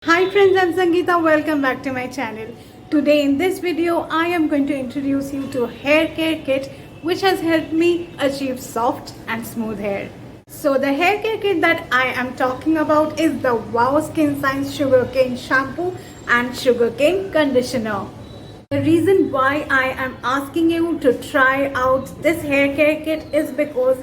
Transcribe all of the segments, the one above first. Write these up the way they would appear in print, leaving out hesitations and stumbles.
Hi friends, I'm Sangeeta. Welcome back to my channel. Today in this video, I am going to introduce you to a hair care kit which has helped me achieve soft and smooth hair. So the hair care kit that I am talking about is the Wow Skin Science Sugarcane Shampoo and Sugarcane Conditioner. The reason why I am asking you to try out this hair care kit is because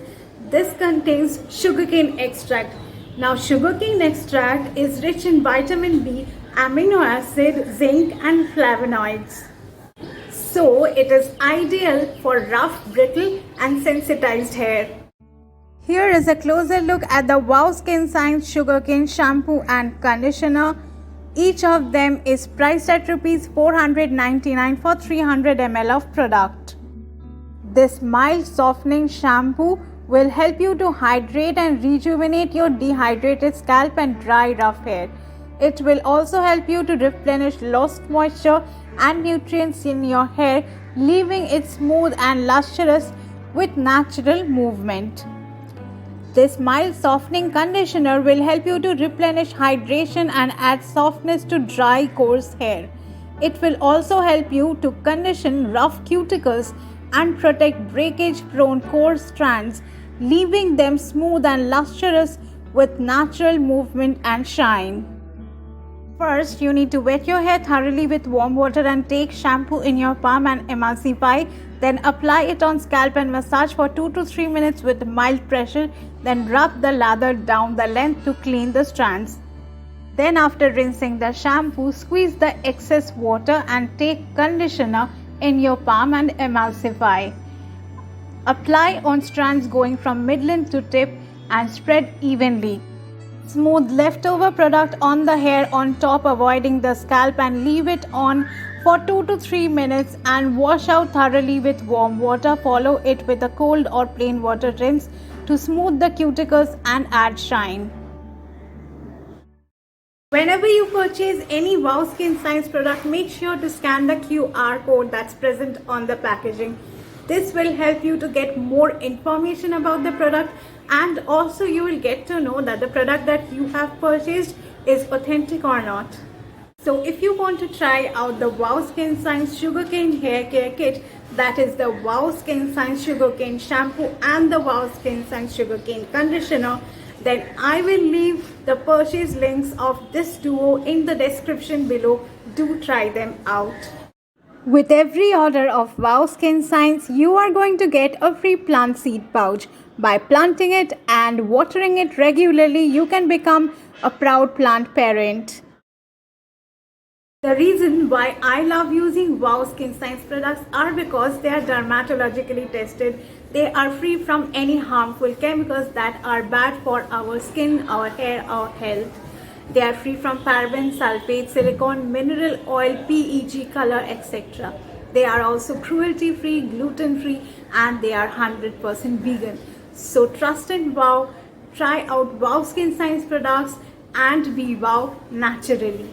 this contains sugarcane extract. Now, sugarcane extract is rich in vitamin B, amino acid, zinc, and flavonoids. So, it is ideal for rough, brittle, and sensitized hair. Here is a closer look at the Wow Skin Science Sugarcane Shampoo and Conditioner. Each of them is priced at Rs 499 for 300 ml of product. This mild softening shampoo will help you to hydrate and rejuvenate your dehydrated scalp and dry rough hair. It will also help you to replenish lost moisture and nutrients in your hair, leaving it smooth and lustrous with natural movement. This mild softening conditioner will help you to replenish hydration and add softness to dry, coarse hair. It will also help you to condition rough cuticles and protect breakage-prone coarse strands, leaving them smooth and lustrous with natural movement and shine. First, you need to wet your hair thoroughly with warm water and take shampoo in your palm and emulsify. Then apply it on scalp and massage for 2 to 3 minutes with mild pressure. Then rub the lather down the length to clean the strands. Then after rinsing the shampoo, squeeze the excess water and take conditioner in your palm and emulsify. Apply on strands going from mid-length to tip and spread evenly. Smooth leftover product on the hair on top, avoiding the scalp, and leave it on for 2 to 3 minutes and wash out thoroughly with warm water. Follow it with a cold or plain water rinse to smooth the cuticles and add shine. Whenever you purchase any Wow Skin Science product, make sure to scan the QR code that's present on the packaging. This will help you to get more information about the product, and also you will get to know that the product that you have purchased is authentic or not. So if you want to try out the Wow Skin Science Sugarcane Hair Care Kit, that is the Wow Skin Science Sugarcane Shampoo and the Wow Skin Science Sugarcane Conditioner, then I will leave the purchase links of this duo in the description below. Do try them out. With every order of Wow Skin Science, you are going to get a free plant seed pouch. By planting it and watering it regularly, you can become a proud plant parent. The reason why I love using Wow Skin Science products are because they are dermatologically tested. They are free from any harmful chemicals that are bad for our skin, our hair, our health. They are free from parabens, sulfate, silicone, mineral oil, PEG, color, etc. They are also cruelty-free, gluten-free, and they are 100% vegan. So trust in Wow, try out Wow Skin Science products and be wow naturally.